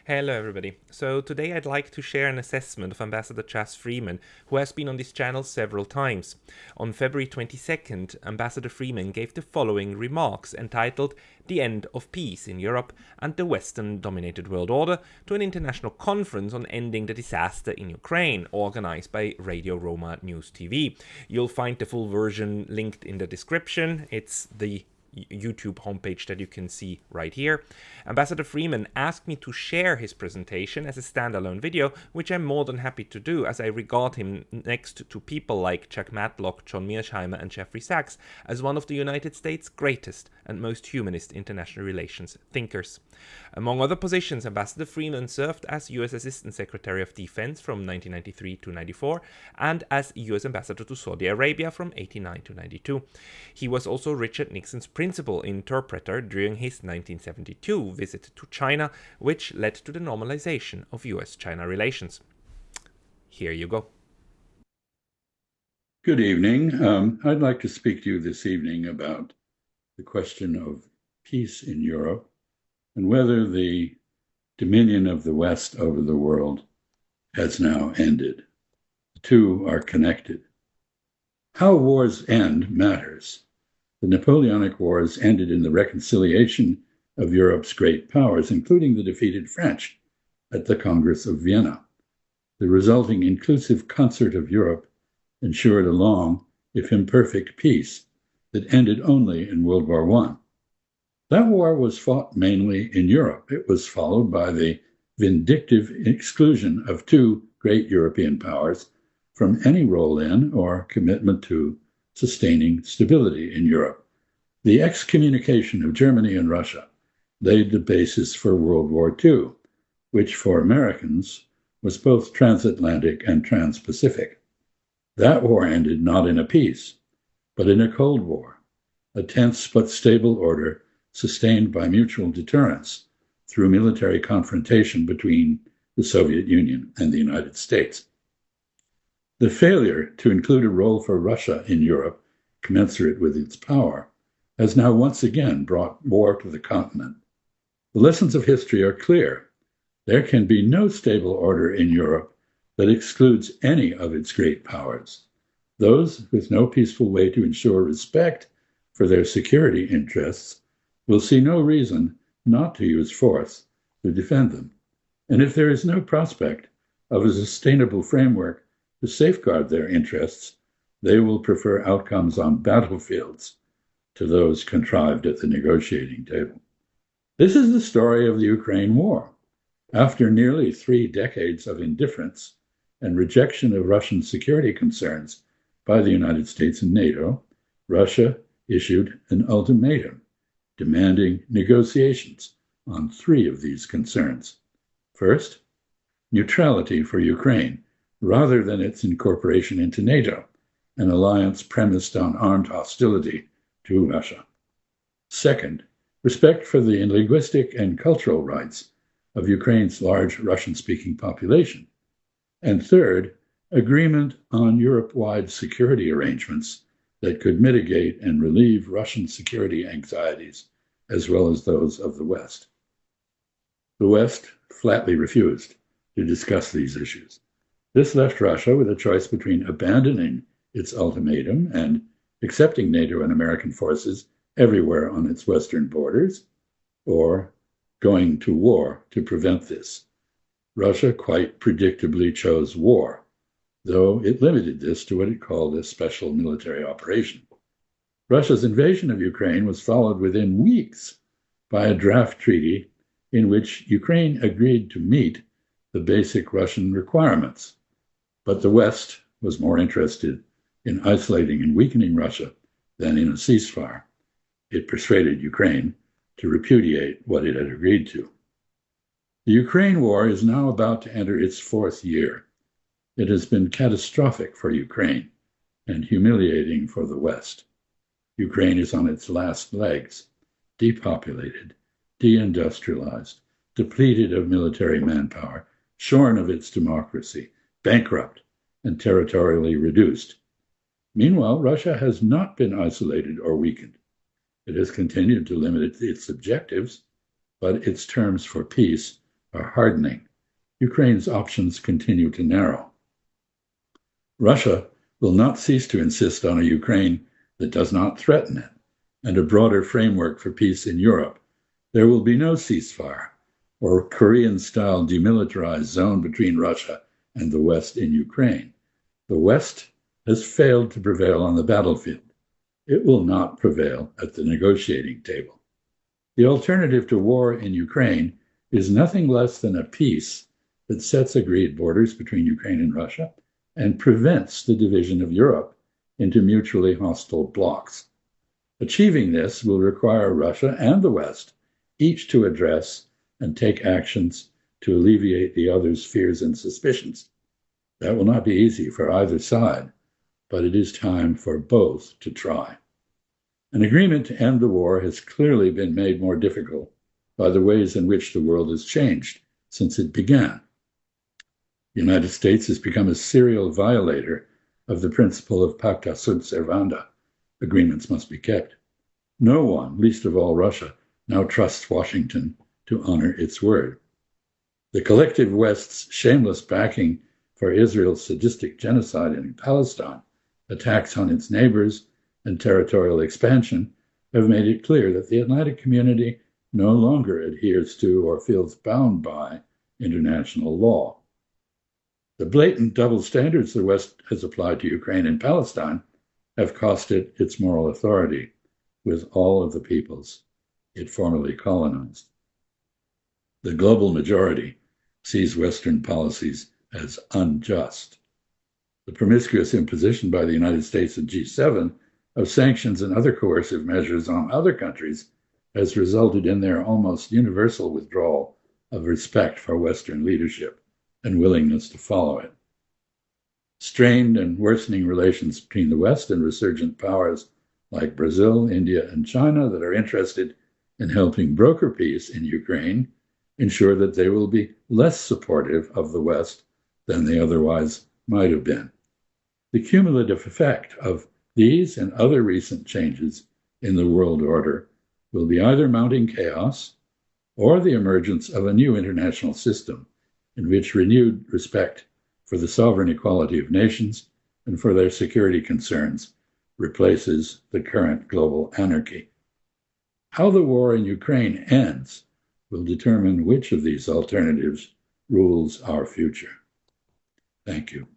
Hello, everybody. So, today I'd like to share an assessment of Ambassador Freeman, who has been on this channel several times. On February 22nd, Ambassador Freeman gave the following remarks entitled The End of Peace in Europe and the Western Dominated World Order to an international conference on ending the disaster in Ukraine, organized by Radio Roma News TV. You'll find the full version linked in the description. It's the YouTube homepage that you can see right here. Ambassador Freeman asked me to share his presentation as a standalone video, which I'm more than happy to do, as I regard him, next to people like Jack Matlock, John Mearsheimer and Jeffrey Sachs, as one of the United States' greatest and most humanist international relations thinkers. Among other positions, Ambassador Freeman served as U.S. Assistant Secretary of Defense from 1993 to 94 and as U.S. Ambassador to Saudi Arabia from 89 to 92. He was also Richard Nixon's principal interpreter during his 1972 visit to China, which led to the normalization of US-China relations. Here you go. Good evening. I'd like to speak to you this evening about the question of peace in Europe and whether the dominion of the West over the world has now ended. The two are connected. How wars end matters. The Napoleonic Wars ended in the reconciliation of Europe's great powers, including the defeated French at the Congress of Vienna. The resulting inclusive concert of Europe ensured a long, if imperfect, peace that ended only in World War I. That war was fought mainly in Europe. It was followed by the vindictive exclusion of two great European powers from any role in or commitment to sustaining stability in Europe. The excommunication of Germany and Russia laid the basis for World War II, which for Americans was both transatlantic and transpacific. That war ended not in a peace, but in a Cold War, a tense but stable order sustained by mutual deterrence through military confrontation between the Soviet Union and the United States. The failure to include a role for Russia in Europe, commensurate with its power, has now once again brought war to the continent. The lessons of history are clear. There can be no stable order in Europe that excludes any of its great powers. Those with no peaceful way to ensure respect for their security interests will see no reason not to use force to defend them. And if there is no prospect of a sustainable framework to safeguard their interests, they will prefer outcomes on battlefields to those contrived at the negotiating table. This is the story of the Ukraine war. After nearly 3 decades of indifference and rejection of Russian security concerns by the United States and NATO, Russia issued an ultimatum demanding negotiations on 3 of these concerns. First, neutrality for Ukraine, rather than its incorporation into NATO, an alliance premised on armed hostility to Russia. Second, respect for the linguistic and cultural rights of Ukraine's large Russian-speaking population. And third, agreement on Europe-wide security arrangements that could mitigate and relieve Russian security anxieties, as well as those of the West. The West flatly refused to discuss these issues. This left Russia with a choice between abandoning its ultimatum and accepting NATO and American forces everywhere on its western borders, or going to war to prevent this. Russia quite predictably chose war, though it limited this to what it called a special military operation. Russia's invasion of Ukraine was followed within weeks by a draft treaty in which Ukraine agreed to meet the basic Russian requirements. But the West was more interested in isolating and weakening Russia than in a ceasefire. It persuaded Ukraine to repudiate what it had agreed to. The Ukraine war is now about to enter its 4th year. It has been catastrophic for Ukraine and humiliating for the West. Ukraine is on its last legs, depopulated, deindustrialized, depleted of military manpower, shorn of its democracy, bankrupt, and territorially reduced. Meanwhile, Russia has not been isolated or weakened. It has continued to limit its objectives, but its terms for peace are hardening. Ukraine's options continue to narrow. Russia will not cease to insist on a Ukraine that does not threaten it and a broader framework for peace in Europe. There will be no ceasefire or Korean-style demilitarized zone between Russia and the West in Ukraine. The West has failed to prevail on the battlefield. It will not prevail at the negotiating table. The alternative to war in Ukraine is nothing less than a peace that sets agreed borders between Ukraine and Russia and prevents the division of Europe into mutually hostile blocs. Achieving this will require Russia and the West each to address and take actions to alleviate the other's fears and suspicions. That will not be easy for either side, but it is time for both to try. An agreement to end the war has clearly been made more difficult by the ways in which the world has changed since it began. The United States has become a serial violator of the principle of pacta sunt servanda. Agreements must be kept. No one, least of all Russia, now trusts Washington to honor its word. The collective West's shameless backing for Israel's sadistic genocide in Palestine, attacks on its neighbors, and territorial expansion have made it clear that the Atlantic community no longer adheres to or feels bound by international law. The blatant double standards the West has applied to Ukraine and Palestine have cost it its moral authority with all of the peoples it formerly colonized. The global majority sees Western policies as unjust. The promiscuous imposition by the United States and G7 of sanctions and other coercive measures on other countries has resulted in their almost universal withdrawal of respect for Western leadership and willingness to follow it. Strained and worsening relations between the West and resurgent powers like Brazil, India, and China that are interested in helping broker peace in Ukraine ensure that they will be less supportive of the West than they otherwise might have been. The cumulative effect of these and other recent changes in the world order will be either mounting chaos or the emergence of a new international system in which renewed respect for the sovereign equality of nations and for their security concerns replaces the current global anarchy. How the war in Ukraine ends will determine which of these alternatives rules our future. Thank you.